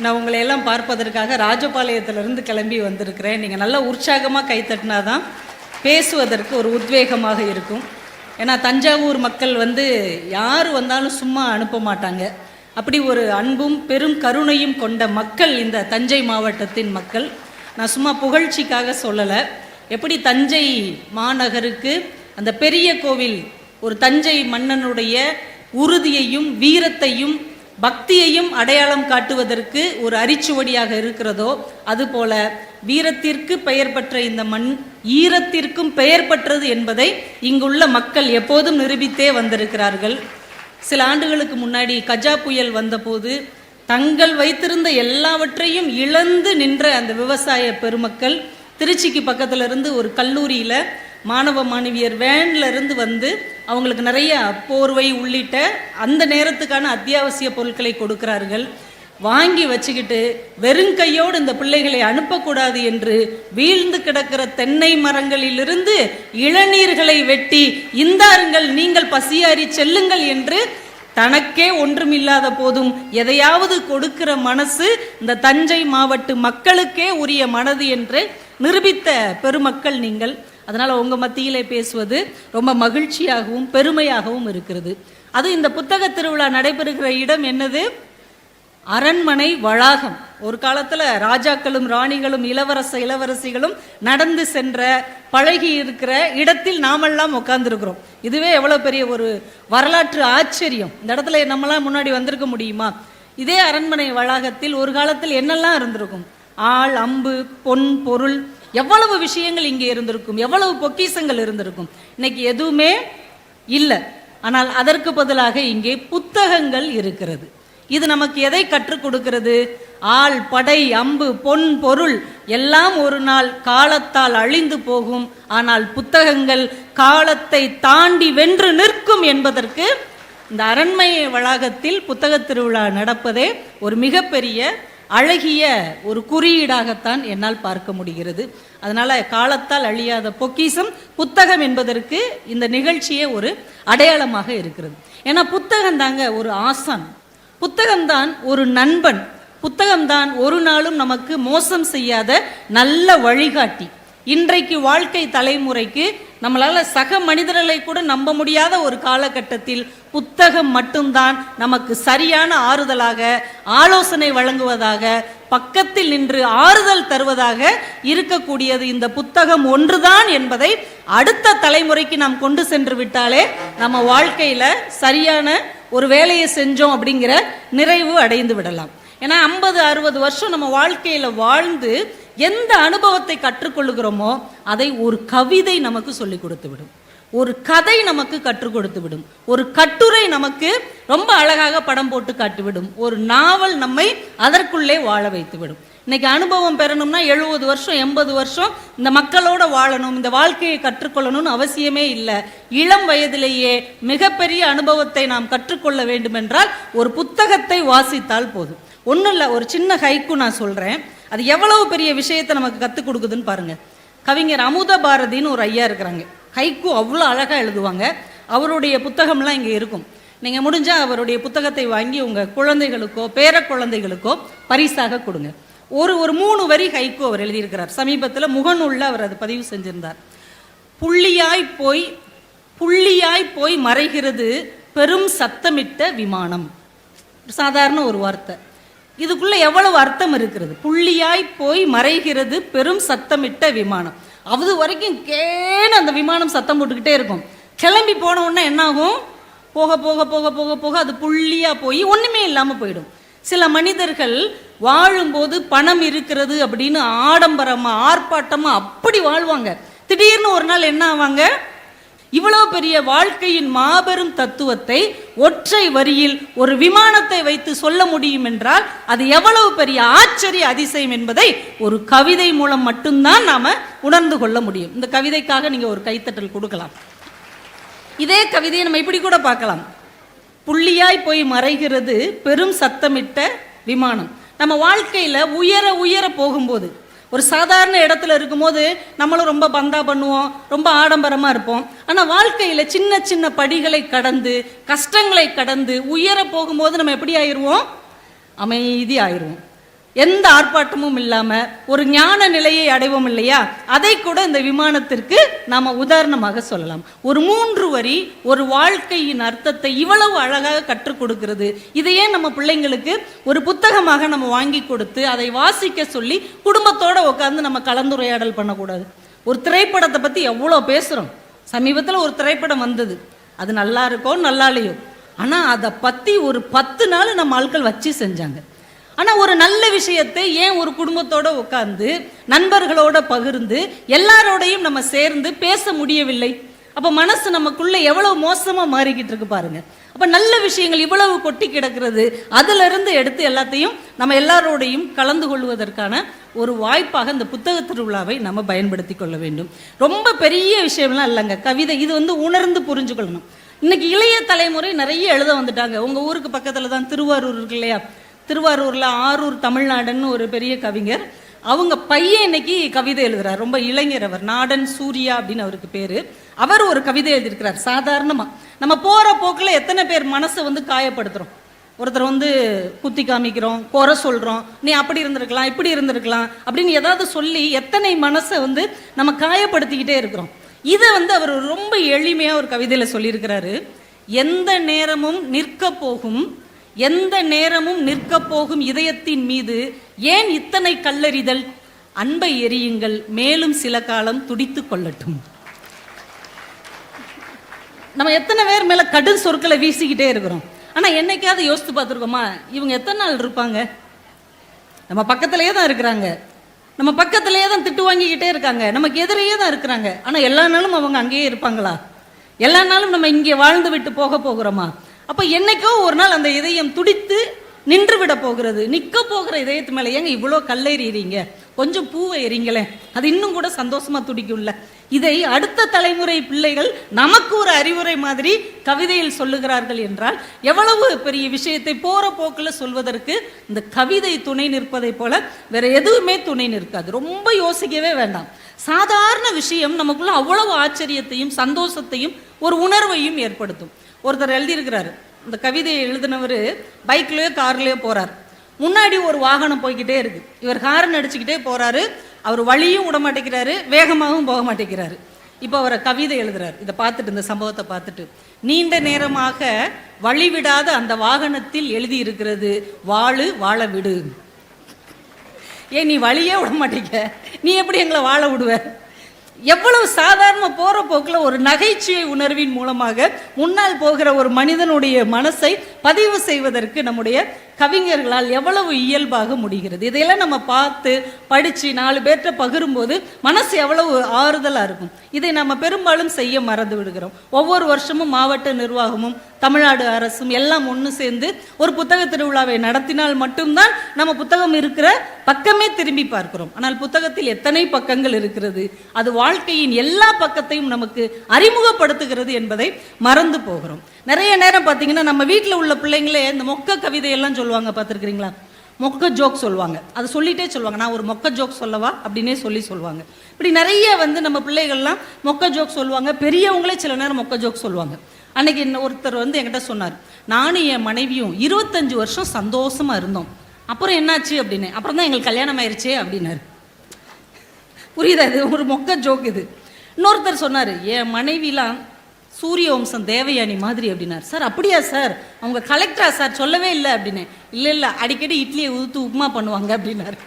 நான் உங்களை எல்லாம் பார்ப்பதற்காக ராஜபாளையத்திலிருந்து கிளம்பி வந்திருக்கிறேன். நீங்கள் நல்லா உற்சாகமாக கைத்தட்டினா தான் பேசுவதற்கு ஒரு உத்வேகமாக இருக்கும். ஏன்னா தஞ்சாவூர் மக்கள் யார் வந்தாலும் சும்மா அனுப்ப மாட்டாங்க. அப்படி ஒரு அன்பும் பெரும் கருணையும் கொண்ட மக்கள் இந்த தஞ்சை மாவட்டத்தின் மக்கள். நான் சும்மா புகழ்ச்சிக்காக சொல்லலை. எப்படி தஞ்சை மாநகருக்கு அந்த பெரிய கோவில் ஒரு தஞ்சை மன்னனுடைய உறுதியையும் வீரத்தையும் பக்தியையும் அடையாளம் காட்டுவதற்கு ஒரு அரிச்சுவடியாக இருக்கிறதோ, அதுபோல வீரத்திற்கு பெயர் பெற்ற இந்த மண் ஈரத்திற்கும் பெயர் பெற்றது என்பதை இங்குள்ள மக்கள் எப்போதும் நிரூபித்தே வந்திருக்கிறார்கள். சில ஆண்டுகளுக்கு முன்னாடி கஜா புயல் வந்தபோது தங்கள் வைத்திருந்த எல்லாவற்றையும் இழந்து நின்ற அந்த விவசாய பெருமக்கள் திருச்சிக்கு பக்கத்துல இருந்து ஒரு கல்லூரியில் மாணவ மாணவியர் வேன்ல இருந்து அவங்களுக்கு நிறைய போர்வை உள்ளிட்ட அந்த நேரத்துக்கான அத்தியாவசிய பொருட்களை கொடுக்கிறார்கள். வாங்கி வச்சுக்கிட்டு வெறுங்கையோடு இந்த பிள்ளைகளை அனுப்பக்கூடாது என்று வீழ்ந்து கிடக்கிற தென்னை மரங்களிலிருந்து இளநீர்களை வெட்டி இந்தாருங்கள் நீங்கள் பசியாறி செல்லுங்கள் என்று தனக்கே ஒன்றுமில்லாத போதும் எதையாவது கொடுக்கிற மனசு இந்த தஞ்சை மாவட்ட மக்களுக்கே உரிய மனது என்று நிரூபித்த பெருமக்கள் நீங்கள். அதனால் உங்கள் மத்தியிலே பேசுவது ரொம்ப மகிழ்ச்சியாகவும் பெருமையாகவும் இருக்கிறது. அது இந்த புத்தக திருவிழா நடைபெறுகிற இடம் என்னது? அரண்மனை வளாகம். ஒரு காலத்தில் ராஜாக்களும் ராணிகளும் இளவரசிகளும் நடந்து சென்ற பழகி இருக்கிற இடத்தில் நாமெல்லாம் உட்கார்ந்துருக்கிறோம். இதுவே எவ்வளோ பெரிய ஒரு வரலாற்று ஆச்சரியம். இந்த இடத்துல நம்மளாம் முன்னாடி வந்திருக்க முடியுமா? இதே அரண்மனை வளாகத்தில் ஒரு காலத்தில் என்னெல்லாம் இருந்திருக்கும்? ஆள், அம்பு, பொன், பொருள், எவ்வளவு விஷயங்கள் இங்கே இருந்திருக்கும், எவ்வளவு பொக்கிஷங்கள் இருந்திருக்கும். இன்னைக்கு எதுவுமே இல்லை. ஆனால் அதற்கு பதிலாக இங்கே புத்தகங்கள் இருக்கிறது. இது நமக்கு எதை கற்றுக் கொடுக்கிறது? ஆள், படை, அம்பு, பொன், பொருள் எல்லாம் ஒரு நாள் காலத்தால் அழிந்து போகும். ஆனால் புத்தகங்கள் காலத்தை தாண்டி வென்று நிற்கும் என்பதற்கு இந்த அரண்மனை வளாகத்தில் புத்தக திருவிழா நடப்பதே ஒரு மிகப்பெரிய அழகிய ஒரு குறியீடாகத்தான் என்னால் பார்க்க முடிகிறது. அதனால காலத்தால் அழியாத பொக்கிஷம் புத்தகம் என்பதற்கு இந்த நிகழ்ச்சியே ஒரு அடையாளமாக இருக்கிறது. ஏன்னா புத்தகம் தாங்க ஒரு ஆசான், புத்தகம்தான் ஒரு நண்பன், புத்தகம்தான் ஒரு நாளும் நமக்கு மோசம் செய்யாத நல்ல வழிகாட்டி. இன்றைக்கு வாழ்க்கை தலைமுறைக்கு நம்மளால சக மனிதர்களை கூட நம்ப முடியாத ஒரு காலகட்டத்தில் புத்தகம் மட்டும்தான் நமக்கு சரியான ஆறுதலாக, ஆலோசனை வழங்குவதாக, பக்கத்தில் நின்று ஆறுதல் தருவதாக இருக்கக்கூடியது இந்த புத்தகம் ஒன்றுதான் என்பதை அடுத்த தலைமுறைக்கு நாம் கொண்டு சென்று விட்டாலே நம்ம வாழ்க்கையில சரியான ஒரு வேலையை செஞ்சோம் அப்படிங்கிற நிறைவு அடைந்து விடலாம். ஏன்னா 50-60 வருஷம் நம்ம வாழ்க்கையில வாழ்ந்து எந்த அனுபவத்தை கற்றுக்கொள்ளுகிறோமோ அதை ஒரு கவிதை நமக்கு சொல்லிக் கொடுத்து விடும், ஒரு கதை நமக்கு கற்றுக் கொடுத்து விடும், ஒரு கட்டுரை நமக்கு ரொம்ப அழகாக படம் போட்டு காட்டிவிடும், ஒரு நாவல் நம்மை அதற்குள்ளே வாழ வைத்து விடும். இன்னைக்கு அனுபவம் பெறணும்னா 70 வருஷம் 80 வருஷம் இந்த மக்களோட வாழணும், இந்த வாழ்க்கையை கற்றுக்கொள்ளணும்னு அவசியமே இல்லை. இளம் வயதிலேயே மிகப்பெரிய அனுபவத்தை நாம் கற்றுக்கொள்ள வேண்டும் என்றால் ஒரு புத்தகத்தை வாசித்தால் போதும். ஒன்றும் இல்லை, ஒரு சின்ன ஹைக்கூ நான் சொல்கிறேன். அது எவ்வளவு பெரிய விஷயத்தை நமக்கு கற்றுக் கொடுக்குதுன்னு பாருங்க. கவிஞர் அமுத பாரதின்னு ஒரு ஐயா இருக்கிறாங்க. ஹைக்கூ அவ்வளோ அழகாக எழுதுவாங்க. அவருடைய புத்தகம்லாம் இங்கே இருக்கும். நீங்கள் முடிஞ்சால் அவருடைய புத்தகத்தை வாங்கி உங்கள் குழந்தைகளுக்கோ பேர குழந்தைகளுக்கோ பரிசாக கொடுங்க. ஒரு 3 வரி ஹைக்கூ அவர் எழுதியிருக்கிறார். சமீபத்தில் முகநூலில் அவர் அதை பதிவு செஞ்சிருந்தார். புள்ளியாய் போய் மறைகிறது பெரும் சத்தமிட்ட விமானம். சாதாரண ஒரு வார்த்தை, இதுக்குள்ள எவ்வளவு அர்த்தம் இருக்கிறது. புள்ளியாய் போய் மறைகிறது பெரும் சத்தமிட்ட விமானம். அது வரைக்கும் கேன அந்த விமானம் சத்தம் போட்டுக்கிட்டே இருக்கும். கிளம்பி போன உடனே என்ன ஆகும்? போக போக போக போக போக அது புள்ளியா போய் ஒண்ணுமே இல்லாம போயிடும். சில மனிதர்கள் வாழும்போது பணம் இருக்கிறது அப்படின்னு ஆடம்பரமா ஆர்ப்பாட்டமா அப்படி வாழ்வாங்க. திடீர்னு ஒரு நாள் என்ன ஆவாங்க? இவ்வளவு பெரிய வாழ்க்கையின் மாபெரும் தத்துவத்தை ஒற்றை வரியில் ஒரு விமானத்தை வைத்து சொல்ல முடியும் என்றால் அது எவ்வளவு பெரிய ஆச்சரிய அதிசயம் என்பதை ஒரு கவிதை மூலம் மட்டும்தான் நாம உணர்ந்து கொள்ள முடியும். இந்த கவிதைக்காக நீங்க ஒரு கைத்தட்டல் கொடுக்கலாம். இதே கவிதையை நம்ம இப்படி கூட பார்க்கலாம். புள்ளியாய் போய் மறைகிறது பெரும் சத்தமிட்ட விமானம். நம்ம வாழ்க்கையில உயர உயர போகும்போது, ஒரு சாதாரண இடத்துல இருக்கும்போது நம்மளும் ரொம்ப பந்தா பண்ணுவோம், ரொம்ப ஆடம்பரமாக இருப்போம். ஆனால் வாழ்க்கையில் சின்ன சின்ன படிகளை கடந்து கஷ்டங்களை கடந்து உயர போகும்போது நம்ம எப்படி ஆயிடுவோம்? அமைதி ஆயிடுவோம். எந்த ஆர்ப்பாட்டமும் இல்லாம ஒரு ஞான நிலையை அடைவோம் இல்லையா, அதை கூட இந்த விமானத்திற்கு நாம உதாரணமாக சொல்லலாம். ஒரு 3 வரி ஒரு வாழ்க்கையின் அர்த்தத்தை இவ்வளவு அழகாக கற்றுக் கொடுக்கிறது. இதையே நம்ம பிள்ளைங்களுக்கு ஒரு புத்தகமாக நம்ம வாங்கி கொடுத்து அதை வாசிக்க சொல்லி குடும்பத்தோட உட்கார்ந்து நம்ம கலந்துரையாடல் பண்ணக்கூடாது? ஒரு திரைப்படத்தை பத்தி எவ்வளோ பேசுறோம். சமீபத்தில் ஒரு திரைப்படம் வந்தது, அது நல்லா இருக்கோ நல்லா இல்லையோ, ஆனா அதை பத்தி ஒரு 10 நாள் நம்ம ஆட்கள் வச்சு செஞ்சாங்க. ஆனால் ஒரு நல்ல விஷயத்தை ஏன் ஒரு குடும்பத்தோடு உட்கார்ந்து நண்பர்களோட பகிர்ந்து எல்லாரோடையும் நம்ம சேர்ந்து பேச முடியவில்லை? அப்போ மனசு நமக்குள்ள எவ்வளவு மோசமாக மாறிக்கிட்டு இருக்கு பாருங்க. அப்போ நல்ல விஷயங்கள் இவ்வளவு கொட்டி கிடக்கிறது, அதிலிருந்து எடுத்து எல்லாத்தையும் நம்ம எல்லாரோடையும் கலந்து கொள்வதற்கான ஒரு வாய்ப்பாக இந்த புத்தக திருவிழாவை நம்ம பயன்படுத்தி கொள்ள வேண்டும். ரொம்ப பெரிய விஷயம்லாம் இல்லைங்க, கவிதை. இது உணர்ந்து புரிஞ்சுக்கொள்ளணும். இன்னைக்கு இளைய தலைமுறை நிறைய எழுத வந்துட்டாங்க. உங்கள் ஊருக்கு பக்கத்தில் தான் திருவாரூர் இருக்கு இல்லையா, திருவாரூரில் ஆரூர் தமிழ்நாடுன்னு ஒரு பெரிய கவிஞர், அவங்க பையன் இன்னைக்கு கவிதை எழுதுறார். ரொம்ப இளைஞர் அவர், நாடன் சூர்யா அப்படின்னு அவருக்கு பேரு. அவர் ஒரு கவிதை எழுதியிருக்கிறார். சாதாரணமாக நம்ம போகிற போக்கில் எத்தனை பேர் மனசை காயப்படுத்துகிறோம். ஒருத்தர் குத்தி காமிக்கிறோம், குறை சொல்கிறோம், நீ அப்படி இருந்திருக்கலாம் இப்படி இருந்திருக்கலாம் அப்படின்னு ஏதாவது சொல்லி எத்தனை மனசை நம்ம காயப்படுத்திக்கிட்டே இருக்கிறோம். இதை அவர் ரொம்ப எளிமையாக ஒரு கவிதையில் சொல்லியிருக்கிறாரு. எந்த நேரமும் நிற்க போகும் இதயத்தின் மீது ஏன் இத்தனை கல்லறிதல்? அன்பை எரியுங்கள், மேலும் சில காலம் துடித்து கொள்ளட்டும். நம்ம எத்தனை பேர் மேல கடும் சொற்களை வீசிக்கிட்டே இருக்கிறோம். ஆனா என்னைக்காவது யோசித்து பார்த்துருக்கோமா, இவங்க எத்தனை நாள் இருப்பாங்க? நம்ம பக்கத்திலேயே தான் இருக்கிறாங்க, நம்ம பக்கத்திலேயே தான் திட்டு வாங்கிக்கிட்டே இருக்காங்க, நமக்கு எதிரையே தான் இருக்கிறாங்க. ஆனா எல்லா நாளும் அவங்க அங்கேயே இருப்பாங்களா? எல்லா நாளும் நம்ம இங்கே வாழ்ந்து விட்டு போகிறோமா? அப்போ என்னைக்கோ ஒரு நாள் அந்த இதயம் துடித்து நின்று விட போகிறது. நிற்க போகிற இதயத்து மேலே ஏங்க இவ்வளோ கல்லெறிறீங்க? கொஞ்சம் பூவை எறிங்களேன், அது இன்னும் கூட சந்தோஷமா துடிக்கும்ல. இதை அடுத்த தலைமுறை பிள்ளைகள் நமக்கு ஒரு அறிவுரை மாதிரி கவிதையில் சொல்லுகிறார்கள் என்றால் எவ்வளவு பெரிய விஷயத்தை போற போக்கில் சொல்வதற்கு இந்த கவிதை துணை நிற்பதை போல வேற எதுவுமே துணை நிற்காது. ரொம்ப யோசிக்கவே வேண்டாம். சாதாரண விஷயம் நமக்குள்ள அவ்வளவு ஆச்சரியத்தையும் சந்தோஷத்தையும் ஒரு உணர்வையும் ஏற்படுத்தும். ஒருத்தர் எழுதியிருக்கிறாரு, இந்த கவிதையை எழுதினவர் பைக்லயோ கார்லயோ போறார். முன்னாடி ஒரு வாகனம் போய்கிட்டே இருக்கு, இவர் ஹாரன் அடிச்சுக்கிட்டே போறாரு. அவர் வழியும் விட மாட்டேங்கிறாரு, வேகமாகவும் போக மாட்டேங்கிறாரு. இப்போ அவரை கவிதை எழுதுறாரு. இதை பார்த்துட்டு, இந்த சம்பவத்தை பார்த்துட்டு, நீண்ட நேரமாக வழிவிடாத அந்த வாகனத்தில் எழுதி இருக்கிறது, வாழு வாழ விடு. ஏன் நீ வழியே விட மாட்டேங்க, நீ எப்படி எங்களை வாழ விடுவ? எவ்வளவு சாதாரண போற போக்கில் ஒரு நகைச்சுவை உணர்வின் மூலமாக முன்னால் போகிற ஒரு மனிதனுடைய மனசை பதிவு செய்வதற்கு நம்முடைய கவிஞர்களால் எவ்வளவு இயல்பாக முடிகிறது. இதையெல்லாம் நம்ம பார்த்து படித்து 4 பேர்கிட்ட பகிரும்போது மனசு எவ்வளவு ஆறுதலாக இருக்கும். இதை நம்ம பெரும்பாலும் செய்ய மறந்து விடுகிறோம். ஒவ்வொரு வருஷமும் மாவட்ட நிர்வாகமும் தமிழ்நாடு அரசும் எல்லாம் ஒன்று சேர்ந்து ஒரு புத்தக திருவிழாவை நடத்தினால் மட்டும்தான் நம்ம புத்தகம் இருக்கிற பக்கமே திரும்பி பார்க்கிறோம். ஆனால் புத்தகத்தில் எத்தனை பக்கங்கள் இருக்கிறது, அது வாழ்க்கையின் எல்லா பக்கத்தையும் நமக்கு அறிமுகப்படுத்துகிறது என்பதை மறந்து போகிறோம். நிறைய நேரம் பார்த்தீங்கன்னா நம்ம வீட்டில் உள்ள பிள்ளைங்களே இந்த மொக்க கவிதையெல்லாம் சொல்லுவாங்க, பார்த்துருக்கிறீங்களா? மொக்க ஜோக் சொல்லுவாங்க. அதை சொல்லிட்டே சொல்லுவாங்க, நான் ஒரு மொக்க ஜோக் சொல்லவா அப்படின்னே சொல்லுவாங்க. இப்படி நிறைய நம்ம பிள்ளைகள்லாம் மொக்க ஜோக் சொல்லுவாங்க. பெரியவங்களே சில நேரம் மொக்க ஜோக் சொல்லுவாங்க. அன்னைக்கு ஒருத்தர் என்கிட்ட சொன்னார், நானும் என் மனைவியும் 25 வருஷம் சந்தோஷமா இருந்தோம், அப்புறம் என்னாச்சு அப்படின்னு. அப்புறம் தான் எங்களுக்கு கல்யாணம் ஆயிடுச்சே அப்படின்னாரு. புரியுதா? இது ஒரு மொக்க ஜோக் இது. இன்னொருத்தர் சொன்னார், என் மனைவிலாம் சூரிய வம்சம் தேவயானி மாதிரி அப்படின்னார். சார் அப்படியா சார், அவங்க கலெக்டரா சார்? சொல்லவே இல்லை அப்படின்னு. இல்லை அடிக்கடி இட்லியை ஊற்று உப்புமா பண்ணுவாங்க அப்படின்னாரு.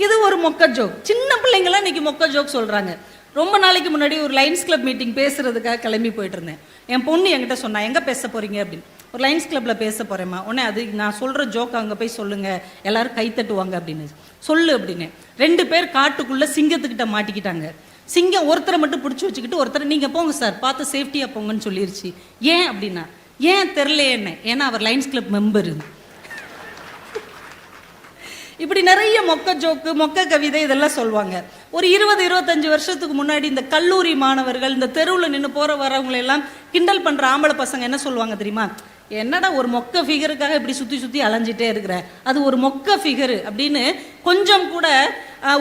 இது ஒரு மொக்க ஜோக். சின்ன பிள்ளைங்களாம் இன்னைக்கு மொக்க ஜோக் சொல்றாங்க. ரொம்ப நாளைக்கு முன்னாடி ஒரு லைன்ஸ் கிளப் மீட்டிங் பேசுறதுக்காக கிளம்பி போயிட்டு இருந்தேன். என் பொண்ணு என்கிட்ட சொன்னா, எங்கே பேச போறீங்க அப்படின்னு. ஒரு லைன்ஸ் கிளப்ல பேச போறேம்மா. உடனே அது நான் சொல்ற ஜோக் அங்கே போய் சொல்லுங்க, எல்லாரும் கை தட்டுவாங்க அப்படின்னு. சொல்லு அப்படின்னு. 2 பேர் காட்டுக்குள்ள சிங்கத்துக்கிட்ட மாட்டிக்கிட்டாங்க. சிங்கம் ஒருத்தரை மட்டும் பிடிச்சி வச்சுக்கிட்டு ஒருத்தர், நீங்கள் போங்க சார், பார்த்து சேஃப்டியாக போங்கன்னு சொல்லிருச்சு. ஏன் அப்படின்னா, ஏன் தெரில என்ன, ஏன்னா அவர் லைன்ஸ் கிளப் மெம்பரு. இப்படி நிறைய மொக்க ஜோக்கு மொக்க கவிதை இதெல்லாம் சொல்லுவாங்க. ஒரு 20-25 வருஷத்துக்கு முன்னாடி இந்த கல்லூரி மாணவர்கள் இந்த தெருவில் நின்று போகிற வரவங்களெல்லாம் கிண்டல் பண்ணுற ஆம்பளை பசங்க என்ன சொல்லுவாங்க தெரியுமா? என்னடா ஒரு மொக்க ஃபிகருக்காக இப்படி சுற்றி அலைஞ்சிட்டே இருக்கிற, அது ஒரு மொக்க ஃபிகரு அப்படின்னு கொஞ்சம் கூட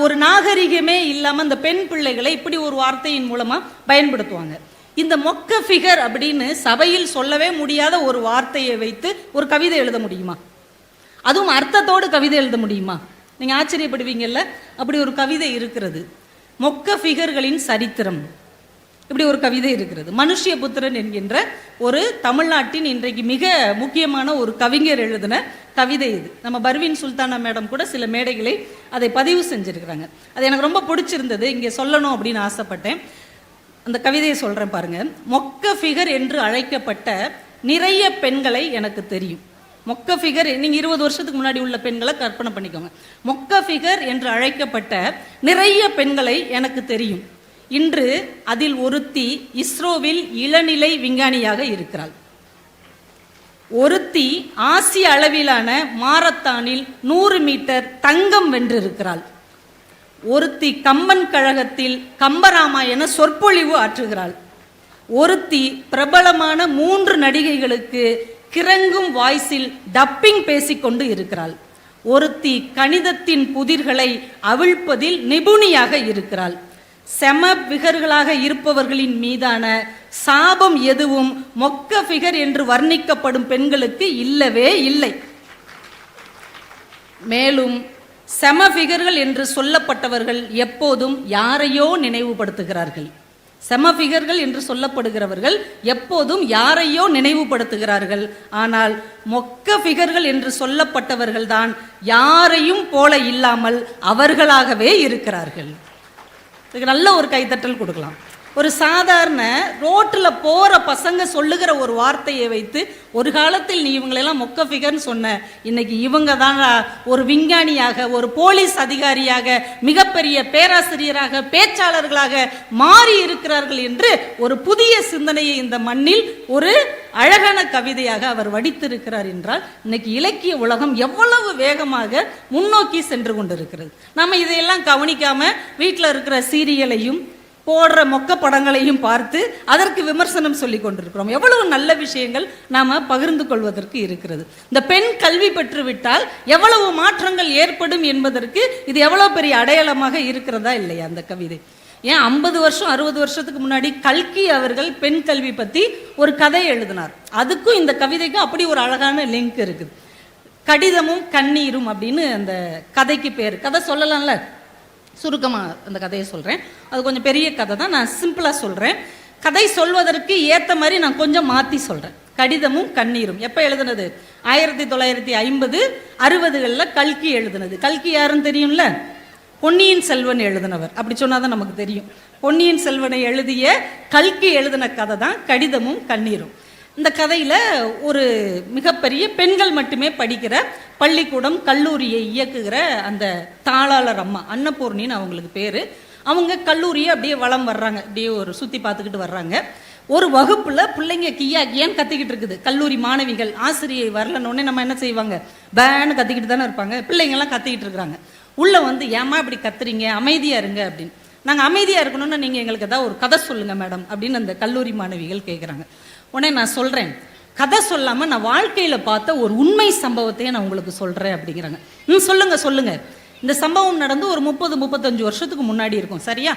ஒரு நாகரிகமே இல்லாமல் இந்த பெண் பிள்ளைகளை இப்படி ஒரு வார்த்தையின் மூலமாக பயன்படுத்துவாங்க. இந்த மொக்க ஃபிகர் அப்படின்னு சபையில் சொல்லவே முடியாத ஒரு வார்த்தையை வைத்து ஒரு கவிதை எழுத முடியுமா? அதுவும் அர்த்தத்தோடு கவிதை எழுத முடியுமா? நீங்கள் ஆச்சரியப்படுவீங்கல்ல. அப்படி ஒரு கவிதை இருக்கிறது. மொக்க ஃபிகர்களின் சரித்திரம், இப்படி ஒரு கவிதை இருக்கிறது. மனுஷ்யபுத்திரன் என்கின்ற ஒரு தமிழ்நாட்டின் இன்றைக்கு மிக முக்கியமான ஒரு கவிஞர் எழுதின கவிதை இது. நம்ம பர்வீன் சுல்தானா மேடம் கூட சில மேடைகளை அதை பதிவு செஞ்சுருக்கிறாங்க. அது எனக்கு ரொம்ப பிடிச்சிருந்தது, இங்கே சொல்லணும் அப்படின்னு ஆசைப்பட்டேன். அந்த கவிதையை சொல்கிறேன் பாருங்க. மொக்க ஃபிகர் என்று அழைக்கப்பட்ட நிறைய பெண்களை எனக்கு தெரியும். மொக்க ஃபிகர், நீங்கள் 20 வருஷத்துக்கு முன்னாடி உள்ள பெண்களை கற்பனை பண்ணிக்கோங்க. மொக்க ஃபிகர் என்று அழைக்கப்பட்ட நிறைய பெண்களை எனக்கு தெரியும். இன்று அதில் ஒருத்தி இஸ்ரோவில் இளநிலை விஞ்ஞானியாக இருக்கிறாள். ஒருத்தி ஆசிய அளவிலான மாரத்தானில் 100 மீட்டர் தங்கம் வென்றிருக்கிறாள். ஒருத்தி கம்பன் கழகத்தில் கம்பராமாயண சொற்பொழிவு ஆற்றுகிறாள். ஒருத்தி பிரபலமான 3 நடிகைகளுக்கு கிறங்கும் வாய்ஸில் டப்பிங் பேசிக்கொண்டு இருக்கிறாள். ஒருத்தி கணிதத்தின் புதிர்களை அவிழ்ப்பதில் நிபுணியாக இருக்கிறாள். செம ஃபிகர்களாக இருப்பவர்களின் மீதான சாபம் எதுவும் மொக்க ஃபிகர் என்று வர்ணிக்கப்படும் பெண்களுக்கு இல்லவே இல்லை. மேலும் செம ஃபிகர்கள் என்று சொல்லப்பட்டவர்கள் எப்போதும் யாரையோ நினைவுபடுத்துகிறார்கள். செம ஃபிகர்கள் என்று சொல்லப்படுகிறவர்கள் எப்போதும் யாரையோ நினைவுபடுத்துகிறார்கள். ஆனால் மொக்க ஃபிகர்கள் என்று சொல்லப்பட்டவர்கள் தான் யாரையும் போல இல்லாமல் அவர்களாகவே இருக்கிறார்கள். இதுக்கு நல்ல ஒரு கைத்தட்டல் கொடுக்கலாம். ஒரு சாதாரண ரோட்டில் போகிற பசங்க சொல்லுகிற ஒரு வார்த்தையை வைத்து ஒரு காலத்தில் நீ இவங்களெல்லாம் மொக்க ஃபிகர்னு சொன்ன, இன்னைக்கு இவங்க தான் ஒரு விஞ்ஞானியாக, ஒரு போலீஸ் அதிகாரியாக, மிகப்பெரிய பேராசிரியராக, பேச்சாளர்களாக மாறி இருக்கிறார்கள் என்று ஒரு புதிய சிந்தனையை இந்த மண்ணில் ஒரு அழகான கவிதையாக அவர் வடித்திருக்கிறார் என்றால் இன்னைக்கு இலக்கிய உலகம் எவ்வளவு வேகமாக முன்னோக்கி சென்று கொண்டிருக்கிறது. நம்ம இதையெல்லாம் கவனிக்காம வீட்டில் இருக்கிற சீரியலையும் போடுற மொக்க படங்களையும் பார்த்து அதற்கு விமர்சனம் சொல்லி கொண்டிருக்கிறோம். எவ்வளவு நல்ல விஷயங்கள் நாம பகிர்ந்து கொள்வதற்கு இருக்கிறது. இந்த பெண் கல்வி பெற்றுவிட்டால் எவ்வளவு மாற்றங்கள் ஏற்படும் என்பதற்கு இது எவ்வளவு பெரிய அடையாளமாக இருக்கிறதா இல்லையா அந்த கவிதை? ஏன் 50 வருஷம் 60 வருஷத்துக்கு முன்னாடி கல்கி அவர்கள் பெண் கல்வி பற்றி ஒரு கதை எழுதினார். அதுக்கும் இந்த கவிதைக்கும் அப்படி ஒரு அழகான லிங்க் இருக்குது. கடிதமும் கண்ணீரும் அப்படின்னு அந்த கதைக்கு பேர். கதை சொல்லலாம்ல, சுருக்கமாக அந்த கதையை சொல்கிறேன். அது கொஞ்சம் பெரிய கதை தான், நான் சிம்பிளாக சொல்கிறேன். கதை சொல்வதற்கு ஏற்ற மாதிரி நான் கொஞ்சம் மாற்றி சொல்கிறேன். கடிதமும் கண்ணீரும் எப்போ எழுதுனது? 1950 60களில் கல்கி எழுதுனது. கல்கி யாருன்னு தெரியும்ல? பொன்னியின் செல்வன் எழுதினவர். அப்படி சொன்னால் தான் நமக்கு தெரியும். பொன்னியின் செல்வனை எழுதிய கல்கி எழுதின கதை தான் கடிதமும் கண்ணீரும். இந்த கதையில் ஒரு மிகப்பெரிய பெண்கள் மட்டுமே படிக்கிற பள்ளிக்கூடம், கல்லூரியை இயக்குகிற அந்த தாளாளர் அம்மா, அன்னபூர்ணின்னு அவங்களுக்கு பேர். அவங்க கல்லூரியை அப்படியே வலம் வர்றாங்க, அப்படியே ஒரு சுற்றி பார்த்துக்கிட்டு வர்றாங்க. ஒரு வகுப்பில் பிள்ளைங்க கியா கியான்னு கத்திக்கிட்டு இருக்குது. கல்லூரி மாணவிகள், ஆசிரியை வரலன்னொடனே நம்ம என்ன செய்வாங்க? பேன்னு கத்திக்கிட்டு தானே இருப்பாங்க. பிள்ளைங்கள்லாம் கத்திக்கிட்டு இருக்கிறாங்க. உள்ளே வந்து ஏமா இப்படி கத்துறீங்க, அமைதியாக இருங்க அப்படின்னு. நாங்கள் அமைதியாக இருக்கணும்னா நீங்கள் எங்களுக்கு ஏதாவது ஒரு கதை சொல்லுங்கள் மேடம் அப்படின்னு அந்த கல்லூரி மாணவிகள் கேட்குறாங்க. உடனே நான் சொல்கிறேன், கதை சொல்லாமல் நான் வாழ்க்கையில் பார்த்த ஒரு உண்மை சம்பவத்தையே நான் உங்களுக்கு சொல்கிறேன் அப்படிங்கிறாங்க. சொல்லுங்கள். இந்த சம்பவம் நடந்து ஒரு 30-35 வருஷத்துக்கு முன்னாடி இருக்கும், சரியா?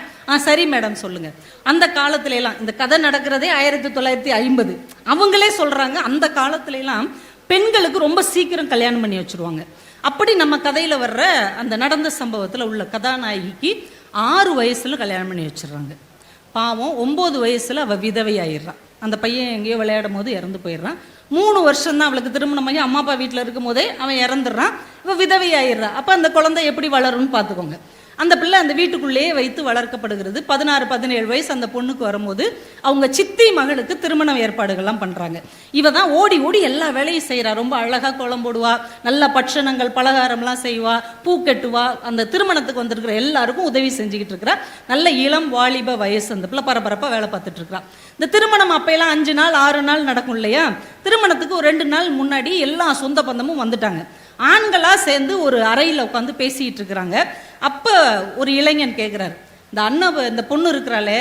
சரி மேடம் சொல்லுங்கள். அந்த காலத்துலலாம் இந்த கதை நடக்கிறதே 1950. அவங்களே சொல்கிறாங்க அந்த காலத்துலலாம் பெண்களுக்கு ரொம்ப சீக்கிரம் கல்யாணம் பண்ணி வச்சுருவாங்க. அப்படி நம்ம கதையில் வர்ற அந்த நடந்த சம்பவத்தில் உள்ள கதாநாயகிக்கு 6 வயசில் கல்யாணம் பண்ணி வச்சிடுறாங்க. பாவம் 9 வயசில் அவள் விதவை ஆயிடுறான். அந்த பையன் எங்கேயோ விளையாடும் போது இறந்து போயிடுறான். 3 வருஷம் தான் அவளுக்கு திருமணமாகி அம்மா அப்பா வீட்டில் இருக்கும் போதே அவன் இறந்துடுறான். இவள் விதவை ஆயிடுறான். அப்போ அந்த குழந்தை எப்படி வளரும்னு பார்த்துக்கோங்க. அந்த பிள்ளை அந்த வீட்டுக்குள்ளேயே வைத்து வளர்க்கப்படுகிறது. 16-17 வயசு அந்த பொண்ணுக்கு வரும்போது அவங்க சித்தி மகளுக்கு திருமண ஏற்பாடுகள்லாம் பண்ணுறாங்க. இவ தான் ஓடி ஓடி எல்லா வேலையும் செய்கிறா. ரொம்ப அழகாக கோலம் போடுவா, நல்ல பட்சணங்கள் பலகாரம்லாம் செய்வா, பூ கட்டுவா. அந்த திருமணத்துக்கு வந்திருக்கிற எல்லாருக்கும் உதவி செஞ்சுக்கிட்டு இருக்கிறா. நல்ல இளம் வாலிப வயசு. அந்த பிள்ளை பரபரப்பாக வேலை பார்த்துட்டு இருக்கிறா. இந்த திருமணம் அப்பையெல்லாம் 5 நாள் 6 நாள் நடக்கும் இல்லையா? திருமணத்துக்கு ஒரு 2 நாள் முன்னாடி எல்லா சொந்த பந்தமும் வந்துட்டாங்க. ஆண்களாக சேர்ந்து ஒரு அறையில் உட்காந்து பேசிகிட்டு இருக்கிறாங்க. அப்போ ஒரு இளைஞன் கேட்குறாரு, இந்த பொண்ணு இருக்கிறாளே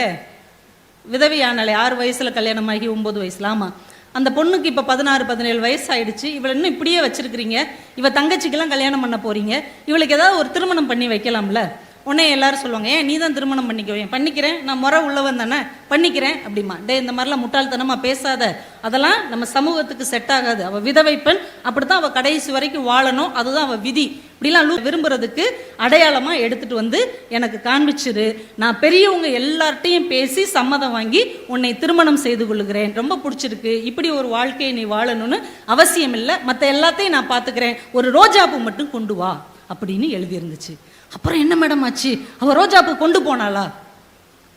விதவையானாலே 6 வயசில் கல்யாணமாகி 9 வயசில், ஆமாம் அந்த பொண்ணுக்கு இப்போ 16-17 வயசு ஆயிடுச்சு, இவளை இன்னும் இப்படியே வச்சிருக்கிறீங்க, இவள் தங்கச்சிக்கெல்லாம் கல்யாணம் பண்ண போகிறீங்க, இவளுக்கு ஏதாவது ஒரு திருமணம் பண்ணி வைக்கலாம்ல உடனே எல்லாரும் சொல்லுவாங்க, ஏன் நீ தான் திருமணம் பண்ணிக்குவேன், பண்ணிக்கிறேன், நான் முறை உள்ளவன் தானே, பண்ணிக்கிறேன் அப்படிமா. இந்த மாதிரிலாம் முட்டாள்தனமாக பேசாத, அதெல்லாம் நம்ம சமூகத்துக்கு செட் ஆகாது. அவள் விதவை பெண், அப்படித்தான் அவள் கடைசி வரைக்கும் வாழணும், அதுதான் அவள் விதி. இப்படிலாம் விரும்புறதுக்கு அடையாளமாக எடுத்துகிட்டு வந்து எனக்கு காண்பிச்சிரு, நான் பெரியவங்க எல்லார்ட்டையும் பேசி சம்மதம் வாங்கி உன்னை திருமணம் செய்து கொள்ளுகிறேன், ரொம்ப பிடிச்சிருக்கு, இப்படி ஒரு வாழ்க்கையை நீ வாழணும்னு அவசியம் இல்லை, மற்ற எல்லாத்தையும் நான் பார்த்துக்கிறேன், ஒரு ரோஜாப்பூ மட்டும் கொண்டு வா அப்படின்னு எழுதியிருந்துச்சு. அப்புறம் என்ன மேடம் ஆச்சு, அவள் ரோஜாப்பூ கொண்டு போனாளா?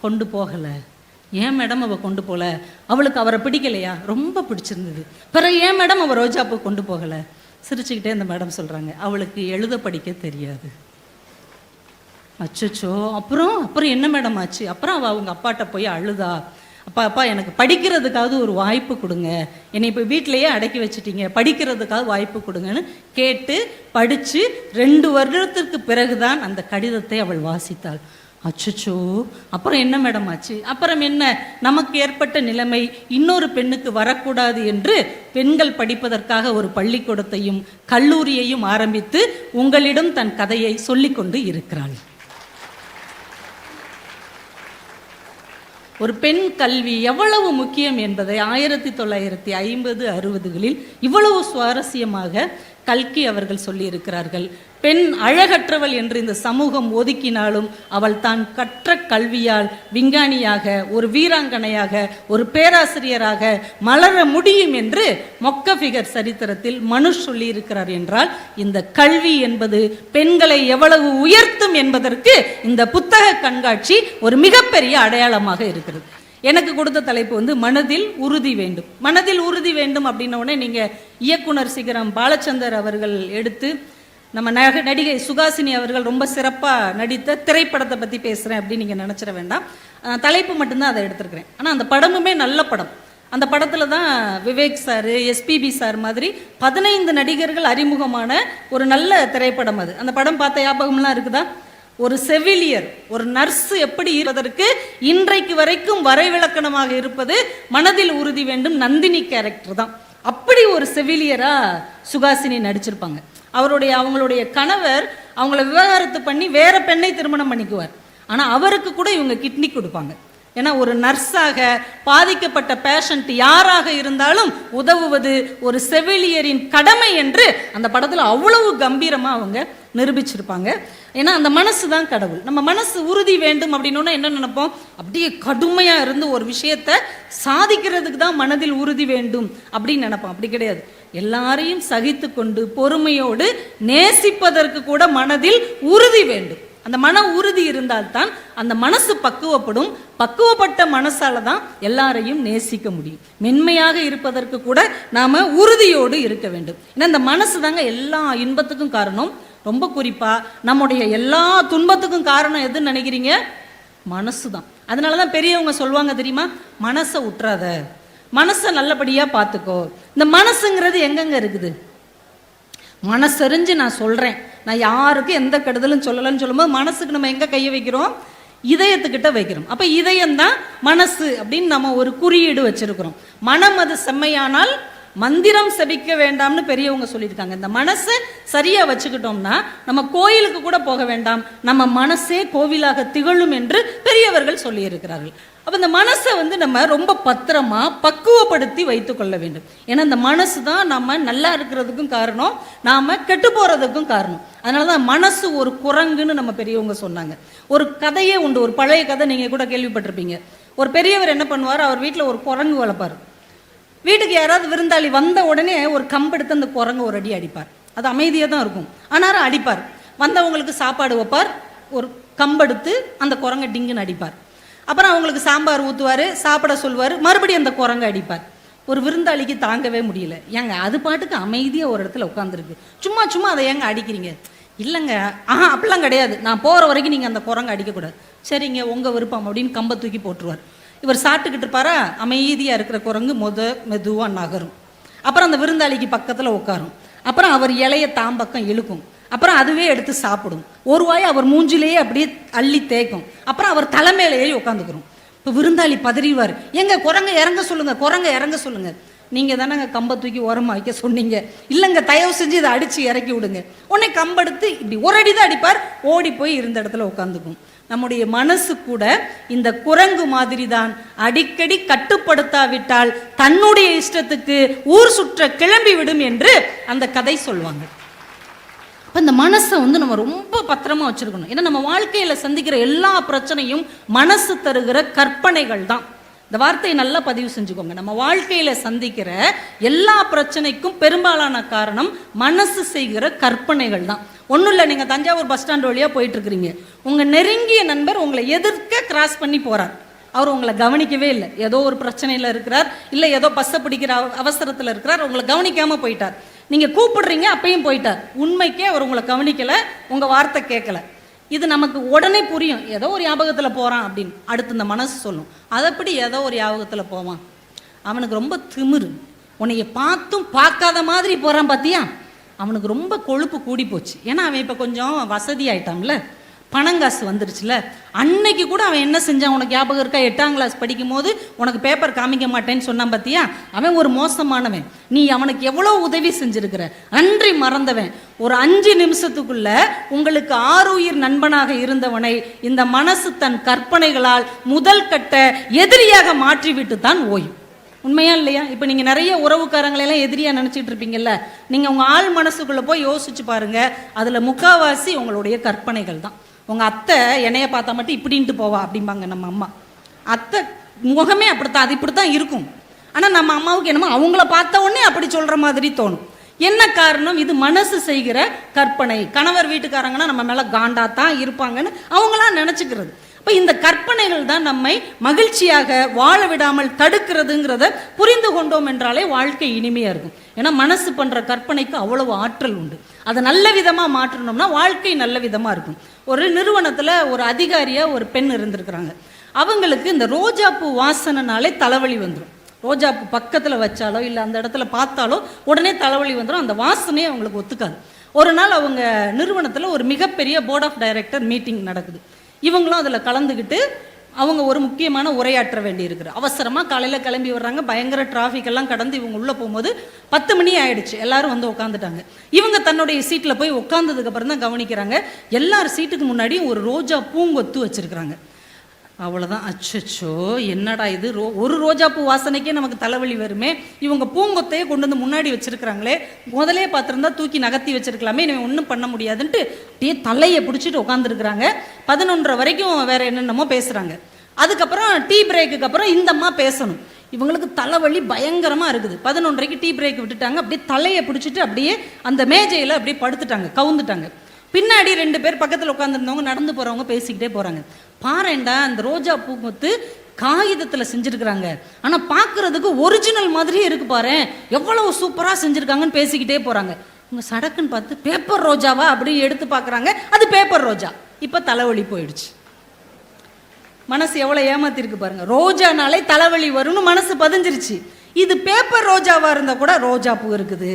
கொண்டு போகலை. ஏன் மேடம் அவள் கொண்டு போகல? அவளுக்கு அவரை பிடிக்கலையா? ரொம்ப பிடிச்சிருந்தது. பிறகு ஏன் மேடம் அவள் ரோஜாப்பூ கொண்டு போகலை? சிரிச்சுக்கிட்டே அந்த மேடம் சொல்கிறாங்க, அவளுக்கு எழுத படிக்க தெரியாது. அச்சோ, அப்புறம் அப்புறம் என்ன மேடம் ஆச்சு? அப்புறம் அவள் அவங்க அப்பாட்ட போய் அழுதா, அப்பா எனக்கு படிக்கிறதுக்காவது ஒரு வாய்ப்பு கொடுங்க, என்னை இப்போ வீட்டிலையே அடக்கி வச்சுட்டீங்க, படிக்கிறதுக்காவது வாய்ப்பு கொடுங்கன்னு கேட்டு படித்து 2 வருடத்திற்கு பிறகுதான் அந்த கடிதத்தை அவள் வாசித்தாள். அச்சோ, அப்புறம் என்ன மேடம் ஆச்சு? அப்புறம் என்ன, நமக்கு ஏற்பட்ட நிலைமை இன்னொரு பெண்ணுக்கு வரக்கூடாது என்று பெண்கள் படிப்பதற்காக ஒரு பள்ளிக்கூடத்தையும் கல்லூரியையும் ஆரம்பித்து உங்களிடம் தன் கதையை சொல்லிக்கொண்டு இருக்கிறாள். ஒரு பெண் கல்வி எவ்வளவு முக்கியம் என்பதை 1950, 60களில் இவ்வளவு சுவாரஸ்யமாக கல்கி அவர்கள் சொல்லியிருக்கிறார்கள். பெண் அழகற்றவள் என்று இந்த சமூகம் ஒதுக்கினாலும் அவள் தான் கற்ற கல்வியால் விஞ்ஞானியாக, ஒரு வீராங்கனையாக, ஒரு பேராசிரியராக மலர முடியும் என்று மொக்கஃபிகர் சரித்திரத்தில் மனுஷ் சொல்லியிருக்கிறார். என்றால் இந்த கல்வி என்பது பெண்களை எவ்வளவு உயர்த்தும் என்பதற்கு இந்த புத்தக கண்காட்சி ஒரு மிகப்பெரிய அடையாளமாக இருக்கிறது. எனக்கு கொடுத்த தலைப்பு வந்து மனதில் உறுதி வேண்டும். மனதில் உறுதி வேண்டும் அப்படின்ன உடனே நீங்கள் இயக்குனர் சிகரம் பாலச்சந்தர் அவர்கள் எடுத்து நம்ம நடிகை சுகாசினி அவர்கள் ரொம்ப சிறப்பாக நடித்த திரைப்படத்தை பற்றி பேசுகிறேன் அப்படின்னு நீங்கள் நினச்சிட வேண்டாம். தலைப்பு மட்டும்தான் அதை எடுத்துருக்கிறேன். ஆனால் அந்த படமுமே நல்ல படம். அந்த படத்தில் தான் விவேக் சார், எஸ்பிபி சார் மாதிரி 15 நடிகர்கள் அறிமுகமான ஒரு நல்ல திரைப்படம் அது. அந்த படம் பார்த்த ஞாபகம்லாம் இருக்குதா? ஒரு செவிலியர், ஒரு நர்ஸ் எப்படி இருப்பதற்கு இன்றைக்கு வரைக்கும் வரைவிலக்கணமாக இருப்பது மனதில் உறுதி வேண்டும் நந்தினி கேரக்டர் தான். அப்படி ஒரு செவிலியரா சுகாசினி நடிச்சிருப்பாங்க. அவங்களுடைய கணவர் அவங்கள விவாகரத்து பண்ணி வேற பெண்ணை திருமணம் பண்ணிக்குவார். ஆனால் அவருக்கு கூட இவங்க கிட்னி கொடுப்பாங்க. ஏன்னா ஒரு நர்ஸாக பாதிக்கப்பட்ட பேஷண்ட் யாராக இருந்தாலும் உதவுவது ஒரு செவிலியரின் கடமை என்று அந்த படத்தில் அவ்வளவு கம்பீரமாக அவங்க நிரூபிச்சிருப்பாங்க. ஏன்னா அந்த மனசு தான் கடவுள். நம்ம மனசு உறுதி வேண்டும் அப்படின்னா என்ன நினைப்போம்? அப்படியே கடுமையாக இருந்து ஒரு விஷயத்தை சாதிக்கிறதுக்கு தான் மனதில் உறுதி வேண்டும் அப்படின்னு நினைப்போம். அப்படி கிடையாது. எல்லாரையும் சகித்து கொண்டு பொறுமையோடு நேசிப்பதற்கு கூட மனதில் உறுதி வேண்டும். அந்த மன உறுதி இருந்தால்தான் அந்த மனசு பக்குவப்படும். பக்குவப்பட்ட மனசால தான் எல்லாரையும் நேசிக்க முடியும். மென்மையாக இருப்பதற்கு கூட நாம உறுதியோடு இருக்க வேண்டும். ஏன்னா இந்த மனசு தாங்க எல்லா இன்பத்துக்கும் காரணம். ரொம்ப குறிப்பா நம்முடைய எல்லா துன்பத்துக்கும் காரணம் எதுன்னு நினைக்கிறீங்க? மனசு தான். அதனாலதான் பெரியவங்க சொல்லுவாங்க தெரியுமா, மனசை உற்றாத, மனசை நல்லபடியா பார்த்துக்கோ. இந்த மனசுங்கிறது எங்கெங்க இருக்குது? மனசறிஞ்சு நான் சொல்றேன், நான் யாருக்கும் எந்த கெடுதலும் சொல்லலைன்னு சொல்லும்போது மனசுக்கு நம்ம எங்க கையை வைக்கிறோம்? இதயத்துக்கிட்ட வைக்கிறோம். அப்ப இதயம்தான் மனசு அப்படின்னு நம்ம ஒரு குறியீடு வச்சிருக்கிறோம். மனம் அது செம்மையானால் மந்திரம் செபிக்க வேண்டாம்னு பெரியவங்க சொல்லியிருக்காங்க. இந்த மனசை சரியா வச்சுக்கிட்டோம்னா நம்ம கோயிலுக்கு கூட போக வேண்டாம், நம்ம மனசே கோவிலாக திகழும் என்று பெரியவர்கள் சொல்லி இருக்கிறார்கள். அப்ப இந்த மனசை வந்து நம்ம ரொம்ப பத்திரமா பக்குவப்படுத்தி வைத்து கொள்ள வேண்டும். ஏன்னா இந்த மனசு தான் நம்ம நல்லா இருக்கிறதுக்கும் காரணம், நாம கெட்டு போறதுக்கும் காரணம். அதனாலதான் மனசு ஒரு குரங்குன்னு நம்ம பெரியவங்க சொன்னாங்க. ஒரு கதையே உண்டு, ஒரு பழைய கதை நீங்க கூட கேள்விப்பட்டிருப்பீங்க. ஒரு பெரியவர் என்ன பண்ணுவார், அவர் வீட்டில் ஒரு குரங்கு வளர்ப்பார். வீட்டுக்கு யாராவது விருந்தாளி வந்த உடனே ஒரு கம்பெடுத்து அந்த குரங்கு ஒரு அடி அடிப்பார். அது அமைதியாக தான் இருக்கும், ஆனாலும் அடிப்பார். வந்தவங்களுக்கு சாப்பாடு வைப்பார், ஒரு கம்பெடுத்து அந்த குரங்கை டிங்குன்னு அடிப்பார். அப்புறம் அவங்களுக்கு சாம்பார் ஊற்றுவார், சாப்பிட சொல்வார், மறுபடியும் அந்த குரங்கை அடிப்பார். ஒரு விருந்தாளிக்கு தாங்கவே முடியல. ஏங்க அது பாட்டுக்கு அமைதியாக ஒரு இடத்துல உட்காந்துருக்கு, சும்மா சும்மா அதை ஏங்க அடிக்கிறீங்க? இல்லைங்க, அப்படிலாம் கிடையாது, நான் போகிற வரைக்கும் நீங்கள் அந்த குரங்கை அடிக்கக்கூடாது. சரிங்க, உங்கள் விருப்பம் அப்படின்னு கம்பை தூக்கி போட்டுருவார். இவர் சாப்பிட்டுக்கிட்டு இருப்பாரா, அமைதியாக இருக்கிற குரங்கு மெதுவாக நகரும். அப்புறம் அந்த விருந்தாளிக்கு பக்கத்தில் உட்காரும். அப்புறம் அவர் இலைய தாம்பக்கம் இழுக்கும். அப்புறம் அதுவே எடுத்து சாப்பிடும். ஒரு வாய் அவர் மூஞ்சிலேயே அப்படியே அள்ளி தேய்க்கும். அப்புறம் அவர் தலைமையிலேயே உட்காந்துக்கிறோம். இப்போ விருந்தாளி பதறிவார், எங்க குரங்க இறங்க சொல்லுங்க, குரங்க இறங்க சொல்லுங்க. நீங்கள் தானேங்க கம்பை தூக்கி ஓரமாக வைக்க சொன்னீங்க, இல்லைங்க தயவு செஞ்சு இதை அடித்து இறக்கி விடுங்க. உடனே கம்பெடுத்து இப்படி ஒரு அடி தான் அடிப்பார், ஓடி போய் இருந்த இடத்துல உட்காந்துக்கும். நம்முடைய மனசு கூட இந்த குரங்கு மாதிரி தான். அடிக்கடி கட்டுப்படுத்தாவிட்டால் தன்னுடைய இஷ்டத்துக்கு ஊர் சுற்ற கிளம்பி விடும் என்று அந்த கதை சொல்லுவாங்க. அப்போ இந்த மனசை நம்ம ரொம்ப பத்திரமா வச்சுருக்கணும். ஏன்னா நம்ம வாழ்க்கையில் சந்திக்கிற எல்லா பிரச்சனையும் மனசு தருகிற கற்பனைகள் தான். இந்த வார்த்தையை நல்லா பதிவு செஞ்சுக்கோங்க. நம்ம வாழ்க்கையில் சந்திக்கிற எல்லா பிரச்சனைக்கும் பெரும்பாலான காரணம் மனசு செய்கிற கற்பனைகள் தான். ஒன்றும் இல்லை, நீங்கள் தஞ்சாவூர் பஸ் ஸ்டாண்ட் வழியாக போயிட்டுருக்கிறீங்க, உங்கள் நெருங்கிய நண்பர் உங்களை எதிர்க்க கிராஸ் பண்ணி போகிறார். அவர் உங்களை கவனிக்கவே இல்லை, ஏதோ ஒரு பிரச்சனையில் இருக்கிறார், இல்லை ஏதோ பஸ்ஸை பிடிக்கிற அவசரத்தில் இருக்கிறார், உங்களை கவனிக்காமல் போயிட்டார். நீங்கள் கூப்பிடுறீங்க, அப்பையும் போயிட்டார். உண்மைக்கே அவர் உங்களை கவனிக்கலை, உங்கள் வார்த்தை கேட்கல. இது நமக்கு உடனே புரியும், ஏதோ ஒரு ஞாபகத்தில் போகிறான் அப்படின்னு. அடுத்து இந்த மனசு சொல்லும், அதைப்படி ஏதோ ஒரு ஞாபகத்தில் போவான், அவனுக்கு ரொம்ப திமிரு, உன்னைய பார்த்தும் பார்க்காத மாதிரி போகிறான் பார்த்தியா, அவனுக்கு ரொம்ப கொழுப்பு கூடி போச்சு. ஏன்னா அவன் இப்போ கொஞ்சம் வசதி ஆயிட்டான்ல, பணங்காசு வந்துருச்சுல. அன்னைக்கு கூட அவன் என்ன செஞ்சான் உனக்கு ஞாபகம் இருக்கா? 8ஆம் கிளாஸ் படிக்கும் போது உனக்கு பேப்பர் காமிக்க மாட்டேன்னு சொன்னான் பார்த்தியா, அவன் ஒரு மோசமானவன். நீ அவனுக்கு எவ்வளோ உதவி செஞ்சிருக்கிற, நன்றி மறந்தவன். ஒரு 5 நிமிஷத்துக்குள்ள உங்களுக்கு 6 உயிர் நண்பனாக இருந்தவனை இந்த மனசு தன் கற்பனைகளால் முதல் கட்ட எதிரியாக மாற்றிவிட்டு தான் ஓயும். உண்மையா இல்லையா? இப்போ நீங்கள் நிறைய உறவுக்காரங்களெல்லாம் எதிரியாக நினச்சிட்டு இருப்பீங்கல்ல, நீங்கள் உங்கள் ஆள் மனசுக்குள்ளே போய் யோசிச்சு பாருங்க, அதில் முக்கால்வாசி உங்களுடைய கற்பனைகள் தான். உங்கள் அத்தை என்னைய பார்த்தா மட்டும் இப்படின்ட்டு போவா அப்படிம்பாங்க நம்ம அம்மா. அத்தை முகமே அப்படித்தான், அது இப்படி தான் இருக்கும். ஆனால் நம்ம அம்மாவுக்கு என்னமோ அவங்கள பார்த்த உடனே அப்படி சொல்கிற மாதிரி தோணும். என்ன காரணம்? இது மனசு செய்கிற கற்பனை. கணவர் வீட்டுக்காரங்கன்னா நம்ம மேலே காண்டா தான் இருப்பாங்கன்னு அவங்களாம் நினச்சிக்கிறது. இப்போ இந்த கற்பனைகள் தான் நம்மை மகிழ்ச்சியாக வாழ விடாமல் தடுக்கிறதுங்கிறத புரிந்து கொண்டோம் என்றாலே வாழ்க்கை இனிமையாக இருக்கும். ஏன்னா மனசு பண்ணுற கற்பனைக்கு அவ்வளவு ஆற்றல் உண்டு. அதை நல்ல விதமாக மாற்றணும்னா வாழ்க்கை நல்ல விதமாக இருக்கும். ஒரு நிறுவனத்தில் ஒரு அதிகாரியாக ஒரு பெண் இருந்திருக்கிறாங்க. அவங்களுக்கு இந்த ரோஜாப்பூ வாசனைனாலே தலைவலி வந்துடும். ரோஜாப்பூ பக்கத்தில் வச்சாலோ இல்லை அந்த இடத்துல பார்த்தாலோ உடனே தலைவலி வந்துடும். அந்த வாசனையே அவங்களுக்கு ஒத்துக்காது. ஒரு நாள் அவங்க நிறுவனத்தில் ஒரு மிகப்பெரிய போர்ட் ஆஃப் டைரக்டர் மீட்டிங் நடக்குது. இவங்களும் அதில் கலந்துக்கிட்டு அவங்க ஒரு முக்கியமான உரையாற்ற வேண்டி இருக்குது. அவசரமாக காலையில் கிளம்பி வர்றாங்க. பயங்கர டிராஃபிக்கெல்லாம் கடந்து இவங்க உள்ளே போகும்போது 10 மணி ஆயிடுச்சு. எல்லாரும் வந்து உட்காந்துட்டாங்க. இவங்க தன்னுடைய சீட்டில் போய் உட்காந்ததுக்கப்புறம் தான் கவனிக்கிறாங்க, எல்லார் சீட்டுக்கு முன்னாடியும் ஒரு ரோஜா பூங்கொத்து வச்சுருக்குறாங்க. அவ்வளோதான், அச்சோ என்னடா இது, ஒரு ரோஜா பூ வாசனைக்கே நமக்கு தலைவலி வருமே, இவங்க பூங்கொத்தையே கொண்டு வந்து முன்னாடி வச்சுருக்கிறாங்களே, முதலே பார்த்துருந்தா தூக்கி நகர்த்தி வச்சுருக்கலாமே, இவன் ஒன்றும் பண்ண முடியாதுன்ட்டு அப்படியே தலையை பிடிச்சிட்டு உட்காந்துருக்குறாங்க. 11:30 வரைக்கும் வேறு என்னென்னமோ பேசுகிறாங்க. அதுக்கப்புறம் டீ பிரேக்குக்கு அப்புறம் இந்த அம்மா பேசணும். இவங்களுக்கு தலைவலி பயங்கரமாக இருக்குது. 11:30க்கு டீ பிரேக் விட்டுட்டாங்க. அப்படியே தலையை பிடிச்சிட்டு அப்படியே அந்த மேஜையில் அப்படியே படுத்துட்டாங்க, கவுந்துட்டாங்க. பின்னாடி 2 பேர் பக்கத்தில் உட்காந்துருந்தவங்க நடந்து போகிறவங்க பேசிக்கிட்டே போகிறாங்க. பாருண்டா அந்த ரோஜா பூங்கொத்து காகிதத்தில் செஞ்சுருக்குறாங்க, ஆனால் பார்க்குறதுக்கு ஒரிஜினல் மாதிரியே இருக்கு, பாரு எவ்வளவு சூப்பராக செஞ்சுருக்காங்கன்னு பேசிக்கிட்டே போகிறாங்க. இவங்க சடக்குன்னு பார்த்து பேப்பர் ரோஜாவா அப்படி எடுத்து பார்க்குறாங்க. அது பேப்பர் ரோஜா. இப்போ தலைவலி போயிடுச்சு. மனசு எவ்வளோ ஏமாத்திருக்கு பாருங்க. ரோஜானாலே தலைவலி வரும்னு மனசு பதிஞ்சிருச்சு. இது பேப்பர் ரோஜாவாக இருந்தால் கூட ரோஜா பூ இருக்குது,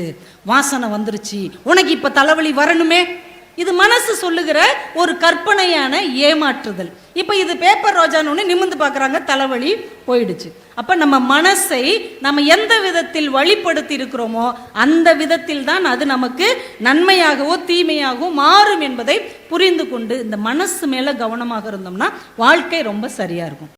வாசனை வந்துருச்சு, உனக்கு இப்போ தலைவலி வரணுமே. இது மனசு சொல்லுகிற ஒரு கற்பனையான ஏமாற்றுதல். இப்போ இது பேப்பர் ரோஜான்னு நிமிர்ந்து பார்க்குறாங்க, தலைவலி போயிடுச்சு. அப்போ நம்ம மனசை நம்ம எந்த விதத்தில் வழிப்படுத்தி இருக்கிறோமோ அந்த விதத்தில் தான் அது நமக்கு நன்மையாகவோ தீமையாகவோ மாறும் என்பதை புரிந்து கொண்டு இந்த மனசு மேலே கவனமாக இருந்தோம்னா வாழ்க்கை ரொம்ப சரியாக இருக்கும்.